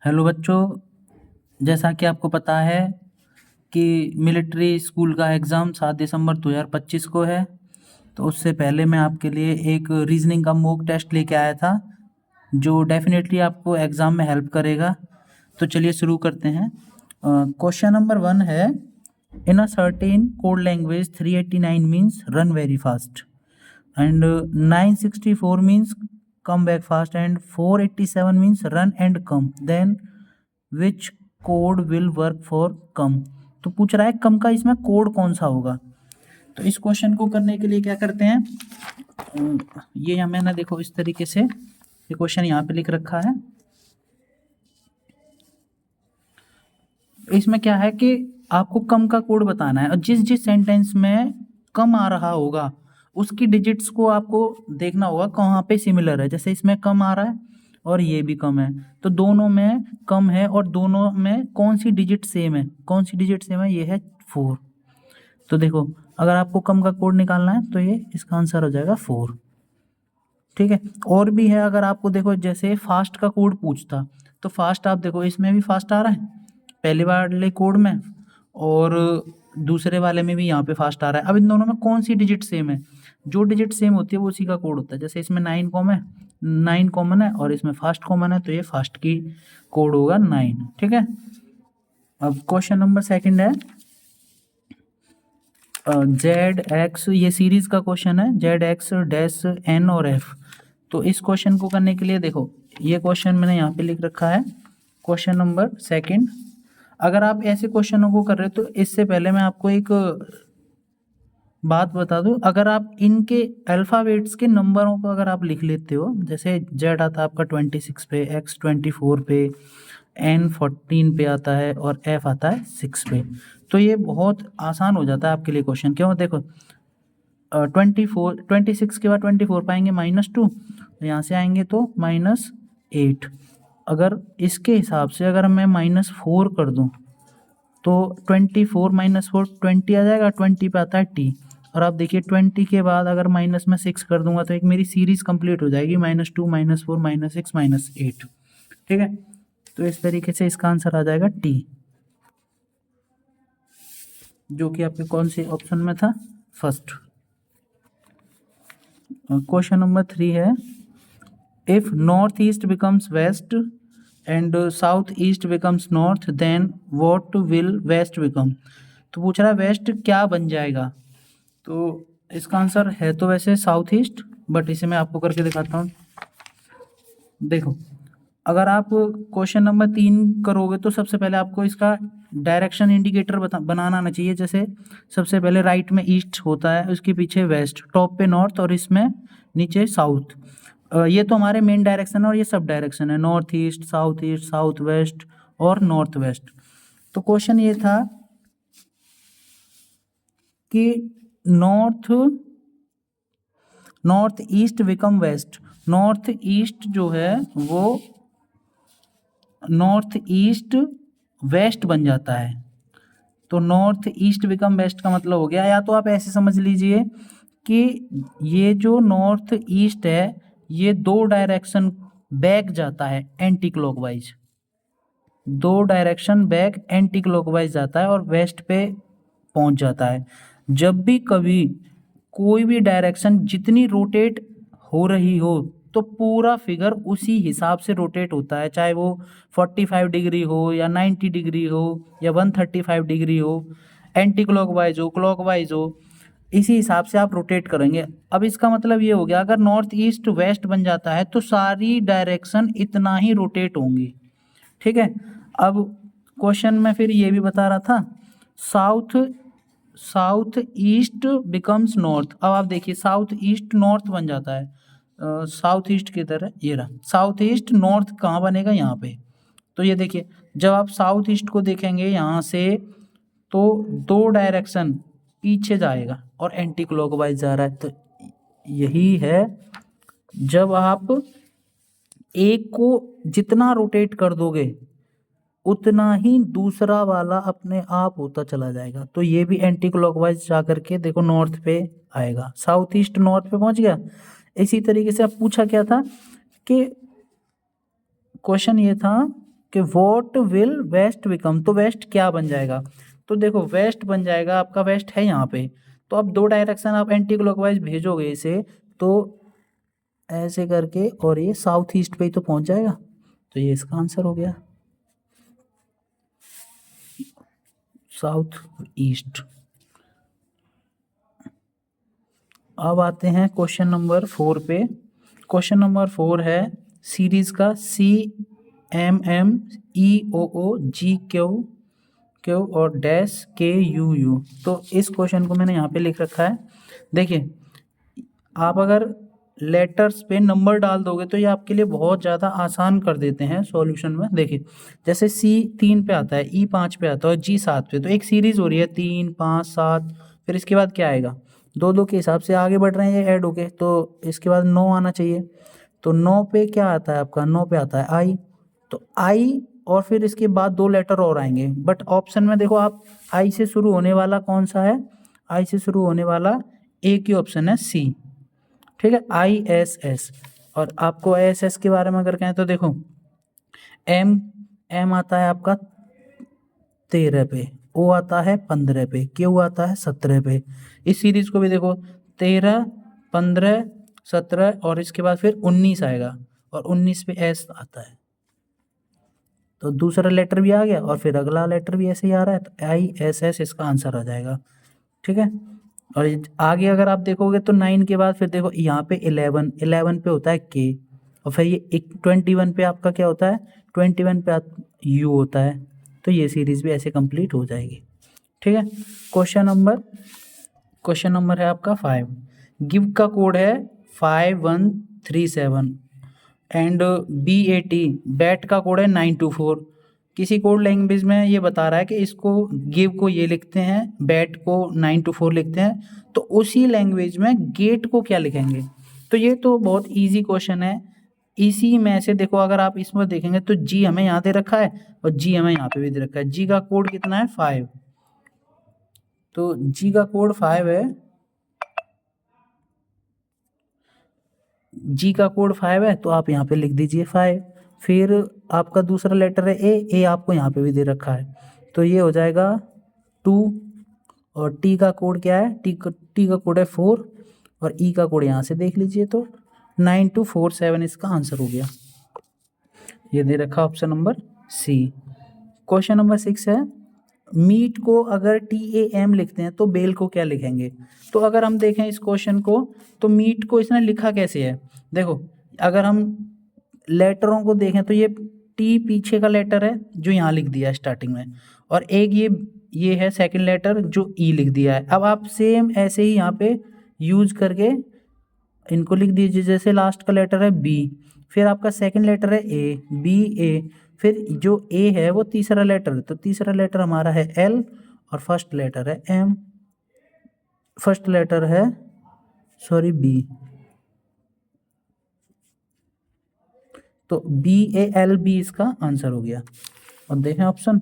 Hello बच्चों, जैसा कि आपको पता है कि मिलिट्री स्कूल का एग्ज़ाम 7 दिसंबर 2025 को है। तो उससे पहले मैं आपके लिए एक रीजनिंग का मॉक टेस्ट लेके आया था जो डेफिनेटली आपको एग्ज़ाम में हेल्प करेगा। तो चलिए शुरू करते हैं। क्वेश्चन नंबर 1 है, in a certain code language 389 means run very fast and 964 means come back fast and 487 means run and come, then which code will work for come। तो पूछ रहा है कम का इसमें कोड कौन सा होगा। तो इस क्वेश्चन को करने के लिए क्या करते हैं, ये मैंने देखो इस तरीके से ये क्वेश्चन यहाँ पे लिख रखा है। इसमें क्या है कि आपको कम का कोड बताना है और जिस जिस सेंटेंस में कम आ रहा होगा उसकी डिजिट्स को आपको देखना होगा कहाँ पे सिमिलर है। जैसे इसमें कम आ रहा है और ये भी कम है, तो दोनों में कम है और दोनों में कौन सी डिजिट सेम है, कौन सी डिजिट सेम है, ये है 4। तो देखो अगर आपको कम का कोड निकालना है तो ये इसका आंसर हो जाएगा 4। ठीक है, और भी है। अगर आपको देखो जैसे फास्ट का कोड पूछता तो फास्ट आप देखो इसमें भी फास्ट आ रहा है पहले वाले कोड में और दूसरे वाले में भी यहाँ पे फास्ट आ रहा है। अब इन दोनों में कौन सी डिजिट सेम है, जो डिजिट सेम होती है वो उसी का कोड होता है। जैसे इसमें 9 कॉमन है और इसमें फास्ट कॉमन है, तो ये फास्ट की कोड होगा 9। ठीक है, अब क्वेश्चन नंबर 2 है, ZX, ये सीरीज का क्वेश्चन है, ZX डैश N और F। तो इस क्वेश्चन को करने के लिए देखो ये क्वेश्चन मैंने यहाँ पे लिख रखा है, क्वेश्चन नंबर 2। अगर आप ऐसे क्वेश्चनों को कर रहे हो तो इससे पहले मैं आपको एक बात बता दूं, अगर आप इनके अल्फ़ाबेट्स के नंबरों को अगर आप लिख लेते हो, जैसे Z आता है आपका 26 पे, X 24 पे, N 14 पे आता है और F आता है 6 पे, तो ये बहुत आसान हो जाता है आपके लिए क्वेश्चन। क्यों, देखो 26 के बाद 24 पाएंगे -2, यहाँ से आएंगे तो -8। अगर इसके हिसाब से अगर मैं -4 कर दूं तो 24 - 4 20 आ जाएगा, 20 पे आता है T। और आप देखिए 20 के बाद अगर माइनस में 6 कर दूंगा तो एक मेरी सीरीज कंप्लीट हो जाएगी, -2 -4 -6 -8। ठीक है, तो इस तरीके से इसका आंसर आ जाएगा T, जो कि आपके कौन से ऑप्शन में था, फर्स्ट। क्वेश्चन नंबर 3 है, if north east becomes west and south east becomes north then what will west become. तो पूछ रहा है वेस्ट क्या बन जाएगा। तो इसका आंसर है तो वैसे साउथ ईस्ट, बट इसे मैं आपको करके दिखाता हूँ। देखो अगर आप क्वेश्चन नंबर 3 करोगे तो सबसे पहले आपको इसका डायरेक्शन इंडिकेटर बनाना आना चाहिए। जैसे सबसे पहले राइट में ईस्ट होता है, उसके पीछे वेस्ट, टॉप पे नॉर्थ और इसमें नीचे साउथ। ये तो हमारे मेन डायरेक्शन है और ये सब डायरेक्शन है, नॉर्थ ईस्ट, साउथ वेस्ट और नॉर्थ वेस्ट। तो क्वेश्चन ये था कि north east become west, north east जो है वो नॉर्थ ईस्ट वेस्ट बन जाता है। तो नॉर्थ ईस्ट बिकम वेस्ट का मतलब हो गया, या तो आप ऐसे समझ लीजिए कि ये जो नॉर्थ ईस्ट है ये 2 डायरेक्शन बैक जाता है anti clockwise, 2 direction back anti clockwise जाता है और वेस्ट पे पहुंच जाता है। जब भी कभी कोई भी डायरेक्शन जितनी रोटेट हो रही हो तो पूरा फिगर उसी हिसाब से रोटेट होता है, चाहे वो 45 डिग्री हो या 90 डिग्री हो या 135 डिग्री हो, एंटी क्लॉकवाइज हो क्लॉकवाइज हो, इसी हिसाब से आप रोटेट करेंगे। अब इसका मतलब ये हो गया अगर नॉर्थ ईस्ट वेस्ट बन जाता है तो सारी डायरेक्शन इतना ही रोटेट होंगी। ठीक है, अब क्वेश्चन में फिर ये भी बता रहा था साउथ ईस्ट बिकम्स नॉर्थ। अब आप देखिए साउथ ईस्ट नॉर्थ बन जाता है, साउथ ईस्ट की तरह ये रहा, साउथ ईस्ट नॉर्थ कहाँ बनेगा, यहाँ पे। तो ये देखिए जब आप साउथ ईस्ट को देखेंगे यहाँ से तो 2 डायरेक्शन पीछे जाएगा और एंटी क्लॉकवाइज जा रहा है। तो यही है, जब आप एक को जितना रोटेट कर दोगे उतना ही दूसरा वाला अपने आप होता चला जाएगा। तो ये भी एंटी क्लॉकवाइज जा करके देखो नॉर्थ पे आएगा, साउथ ईस्ट नॉर्थ पे पहुंच गया। इसी तरीके से अब पूछा क्या था कि क्वेश्चन ये था कि व्हाट विल वेस्ट बिकम, तो वेस्ट क्या बन जाएगा, तो देखो वेस्ट बन जाएगा आपका, वेस्ट है यहाँ पे, तो अब दो डायरेक्शन आप एंटी क्लॉकवाइज भेजोगे इसे, तो ऐसे करके और ये साउथ ईस्ट पे ही तो पहुंच जाएगा, तो ये इसका आंसर हो गया साउथ ईस्ट। अब आते हैं क्वेश्चन नंबर 4 पे। क्वेश्चन नंबर 4 है सीरीज का CMMEOOGQ और डैश KUU। तो इस क्वेश्चन को मैंने यहाँ पे लिख रखा है। देखिए आप अगर लेटर्स पे नंबर डाल दोगे तो ये आपके लिए बहुत ज़्यादा आसान कर देते हैं सॉल्यूशन में। देखिए जैसे C 3 पे आता है, E 5 पे आता है और G 7 पे, तो एक सीरीज हो रही है 3 5 7, फिर इसके बाद क्या आएगा, 2 2 के हिसाब से आगे बढ़ रहे हैं ये ऐड होके, तो इसके बाद 9 आना चाहिए। तो 9 पे क्या आता है आपका, 9 पे आता है I, तो I और फिर इसके बाद 2 लेटर और आएंगे, बट ऑप्शन में देखो आप I से शुरू होने वाला कौन सा है, I से शुरू होने वाला एक ही ऑप्शन है C, ठीक है, ISS। और आपको ISS के बारे में अगर कहें तो देखो M आता है आपका 13 पे, O आता है 15 पे, Q आता है 17 पे। इस सीरीज को भी देखो 13 15 17 और इसके बाद फिर 19 आएगा और 19 पे S आता है, तो दूसरा लेटर भी आ गया और फिर अगला लेटर भी ऐसे ही आ रहा है, तो ISS इसका आंसर आ जाएगा, ठीक है। और आगे अगर आप देखोगे तो 9 के बाद फिर देखो यहाँ पे 11 पे होता है K, और फिर ये 21 पे आपका क्या होता है, 21 पे U होता है, तो ये सीरीज भी ऐसे कंप्लीट हो जाएगी, ठीक है। क्वेश्चन नंबर है आपका 5। गिव का कोड है 5137 एंड BAT, बैट का कोड है 924। किसी कोड लैंग्वेज में ये बता रहा है कि इसको गिव को ये लिखते हैं, बैट को 924 लिखते हैं, तो उसी लैंग्वेज में गेट को क्या लिखेंगे। तो ये तो बहुत इजी क्वेश्चन है। इसी में से देखो अगर आप इसमें देखेंगे तो जी हमें यहाँ दे रखा है और जी हमें यहाँ पे भी दे रखा है। जी का कोड कितना है 5, तो जी का कोड 5 है, जी का कोड 5 है, तो आप यहाँ पे लिख दीजिए 5। फिर आपका दूसरा लेटर है ए आपको यहाँ पे भी दे रखा है, तो ये हो जाएगा 2। और टी का कोड क्या है, टी का कोड है 4 और ई का कोड यहाँ से देख लीजिए, तो 9247 इसका आंसर हो गया। ये दे रखा option number C. Question number 6 है मीट को अगर TAM लिखते हैं तो बेल को क्या लिखेंगे। तो अगर हम देखें इस क्वेश्चन को तो मीट को इसने लिखा कैसे है, देखो अगर हम लेटरों को देखें तो ये टी पीछे का लेटर है जो यहाँ लिख दिया है स्टार्टिंग में, और एक ये है सेकंड लेटर जो ई लिख दिया है। अब आप सेम ऐसे ही यहाँ पे यूज करके इनको लिख दीजिए, जैसे लास्ट का लेटर है बी, फिर आपका सेकंड लेटर है ए, फिर जो ए है वो तीसरा लेटर, तो तीसरा लेटर हमारा है एल और फर्स्ट लेटर है एम, फर्स्ट लेटर है सॉरी बी, तो BALB इसका आंसर हो गया। और देखें ऑप्शन,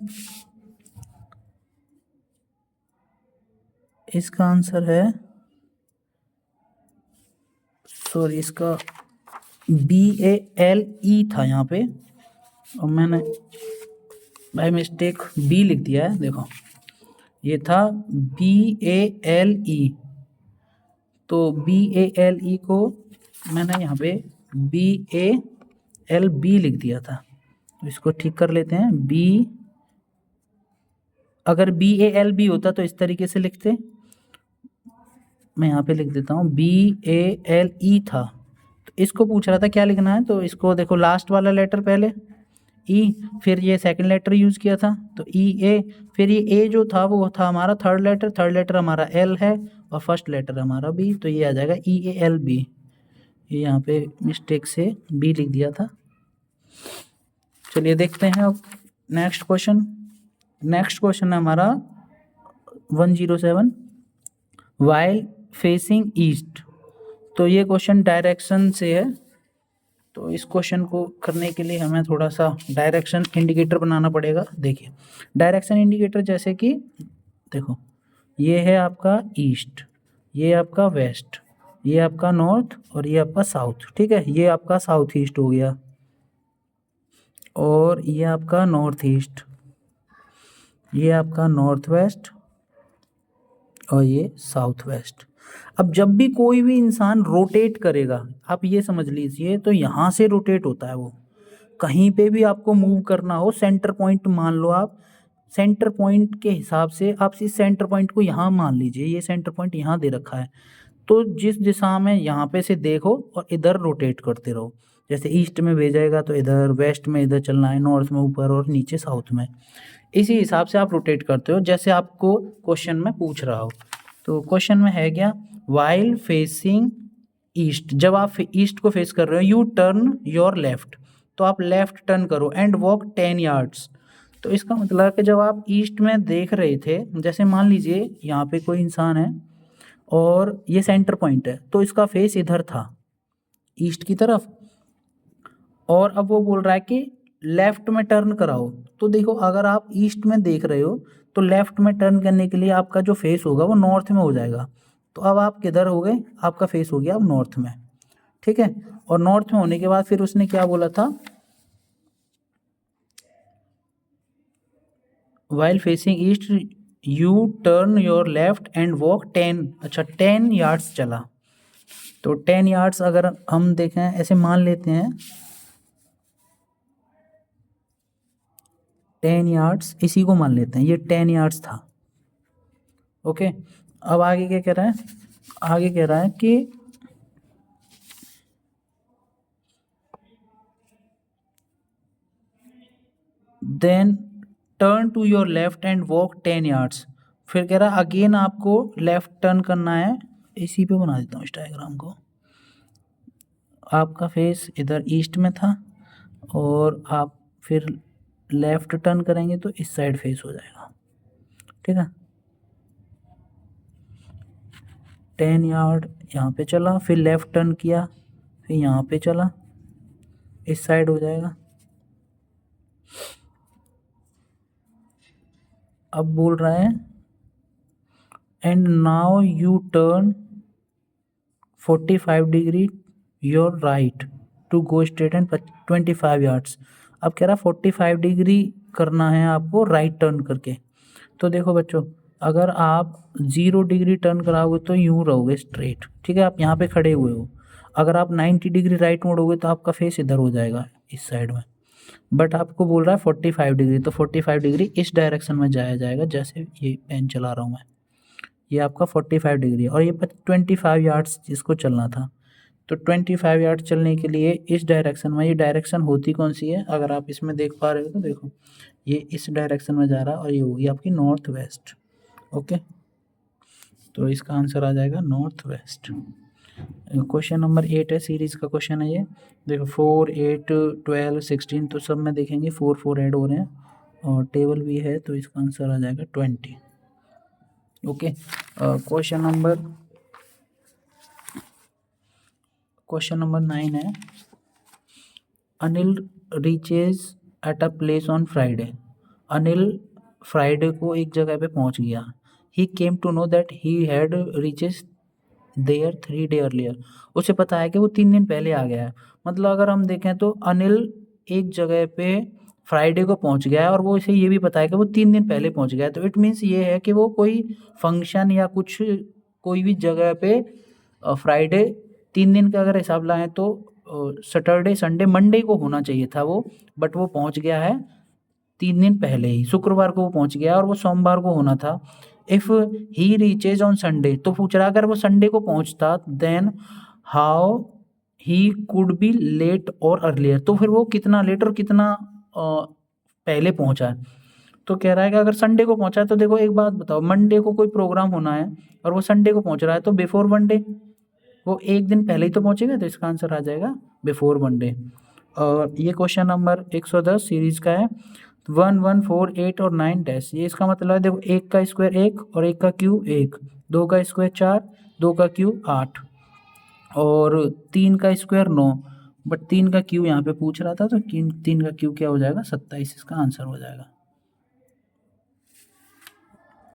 इसका आंसर है सॉरी इसका BALE था यहाँ पे, और मैंने बाय मिस्टेक बी लिख दिया है, देखो ये था BALE, तो BALE को मैंने यहाँ पे BALB लिख दिया था, तो इसको ठीक कर लेते हैं। अगर BALB होता तो इस तरीके से लिखते, मैं यहाँ पे लिख देता हूँ BALE था, तो इसको पूछ रहा था क्या लिखना है, तो इसको देखो लास्ट वाला लेटर पहले ई, फिर ये सेकंड लेटर यूज़ किया था तो EA, फिर ये ए जो था वो था हमारा थर्ड लेटर हमारा एल है और फर्स्ट लेटर हमारा बी, तो ये आ जाएगा EALB। ये यहाँ पे मिस्टेक से बी लिख दिया था। चलिए देखते हैं अब नेक्स्ट क्वेश्चन है हमारा 107 वाइल फेसिंग ईस्ट। तो ये क्वेश्चन डायरेक्शन से है, तो इस क्वेश्चन को करने के लिए हमें थोड़ा सा डायरेक्शन इंडिकेटर बनाना पड़ेगा। देखिए डायरेक्शन इंडिकेटर जैसे कि देखो ये है आपका ईस्ट, ये आपका वेस्ट, ये आपका नॉर्थ और ये आपका साउथ, ठीक है, ये आपका साउथ ईस्ट हो गया। और ये आपका नॉर्थ ईस्ट, ये आपका नॉर्थ वेस्ट और ये साउथ वेस्ट। अब जब भी कोई भी इंसान रोटेट करेगा, आप ये समझ लीजिए, तो यहाँ से रोटेट होता है वो। कहीं पे भी आपको मूव करना हो, सेंटर पॉइंट मान लो आप, सेंटर पॉइंट के हिसाब से आप इस सेंटर पॉइंट को यहाँ मान लीजिए, ये सेंटर पॉइंट यहाँ दे रखा है, तो जिस दिशा में यहाँ पे से देखो और इधर रोटेट करते रहो। जैसे ईस्ट में भेजाएगा तो इधर, वेस्ट में इधर चलना है, नॉर्थ में ऊपर और नीचे साउथ में। इसी हिसाब से आप रोटेट करते हो जैसे आपको क्वेश्चन में पूछ रहा हो। तो क्वेश्चन में है क्या, वाइल फेसिंग ईस्ट, जब आप ईस्ट को फेस कर रहे हो, यू टर्न योर लेफ्ट, तो आप लेफ्ट टर्न करो, एंड वॉक 10 yards। तो इसका मतलब है कि जब आप ईस्ट में देख रहे थे, जैसे मान लीजिए यहाँ पे कोई इंसान है और ये सेंटर पॉइंट है, तो इसका फेस इधर था ईस्ट की तरफ, और अब वो बोल रहा है कि लेफ्ट में टर्न कराओ। तो देखो, अगर आप ईस्ट में देख रहे हो तो लेफ्ट में टर्न करने के लिए आपका जो फेस होगा वो नॉर्थ में हो जाएगा। तो अब आप किधर हो गए, आपका फेस हो गया अब नॉर्थ में, ठीक है। और नॉर्थ में होने के बाद फिर उसने क्या बोला था, while facing east U turn your left and walk 10, अच्छा 10 yards चला। तो 10 yards अगर हम देखें, ऐसे मान लेते हैं 10 yards, इसी को मान लेते हैं, ये 10 yards था, ओके। अब आगे क्या कह रहा है, आगे कह रहा है कि then turn to your left and walk 10 yards। फिर कह रहा है अगेन आपको लेफ्ट टर्न करना है, इसी पे बना देता हूँ इस डायग्राम को। आपका फेस इधर ईस्ट में था और आप फिर लेफ्ट टर्न करेंगे तो इस साइड फेस हो जाएगा, ठीक है। 10 yard यहाँ पे चला, फिर लेफ्ट टर्न किया, फिर यहाँ पे चला, इस साइड हो जाएगा। अब बोल रहा है and now you turn 45 degree your right to go straight and 25 yards। अब कह रहा 45 डिग्री करना है आपको राइट टर्न करके। तो देखो बच्चों, अगर आप 0 डिग्री टर्न कराओगे तो यूँ रहोगे स्ट्रेट, ठीक है, आप यहाँ पे खड़े हुए हो। अगर आप 90 डिग्री राइट मोड़ोगे तो आपका फेस इधर हो जाएगा इस साइड में, बट आपको बोल रहा है 45 डिग्री, तो 45 डिग्री इस डायरेक्शन में जाया जाएगा, जैसे ये पेन चला रहा हूँ मैं, ये आपका 45 डिग्री और ये 25 yards जिसको चलना था। तो 25 yards चलने के लिए इस डायरेक्शन में, ये डायरेक्शन होती कौन सी है, अगर आप इसमें देख पा रहे हो तो देखो, ये इस डायरेक्शन में जा रहा है और ये होगी आपकी नॉर्थ वेस्ट, ओके। तो इसका आंसर आ जाएगा नॉर्थ वेस्ट। क्वेश्चन नंबर 8 है, सीरीज़ का क्वेश्चन है ये। देखो 4, 8, 12, 16, तो सब में देखेंगे 4 4 ऐड हो रहे हैं और टेबल भी है, तो इसका आंसर आ जाएगा 20, ओके। क्वेश्चन नंबर 9 है, Anil reaches at a place on Friday. Anil Friday को एक जगह पे पहुंच गया। He came to know that he had reaches there 3 day earlier. उसे पता है कि वो 3 दिन पहले आ गया है। मतलब अगर हम देखें तो अनिल एक जगह पे फ्राइडे को पहुंच गया है और वो इसे ये भी पता है कि वो 3 दिन पहले पहुंच गया है। तो इट मीन्स ये है कि वो कोई फंक्शन या कुछ, कोई भी जगह पे फ्राइडे 3 दिन का अगर हिसाब लाएं तो सैटरडे, संडे, मंडे को होना चाहिए था वो, बट वो पहुंच गया है 3 दिन पहले ही, शुक्रवार को वो पहुंच गया और वो सोमवार को होना था। If he reaches on Sunday, तो पूछ रहा अगर वो संडे को पहुंचता, then how he could be late or earlier, तो फिर वो कितना लेट और कितना पहले पहुंचा है। तो कह रहा है कि अगर संडे को पहुंचा है, तो देखो एक बात बताओ, मंडे को कोई प्रोग्राम होना है और वो संडे को पहुंच रहा है, तो बिफोर मंडे, वो एक दिन पहले ही तो पहुंचेगा, तो इसका आंसर आ जाएगा बिफोर मंडे। और ये क्वेश्चन नंबर 110 सीरीज का है। 1, 1, 4, 8 और 9 डैश, ये इसका मतलब है, देखो 1 का स्क्वायर 1 और 1 का क्यूब 1, 2 का स्क्वायर 4, 2 का क्यूब 8 और 3 का स्क्वायर 9, बट 3 का क्यूब यहाँ पे पूछ रहा था, तो 3 का क्यूब क्या हो जाएगा 27, इसका आंसर हो जाएगा।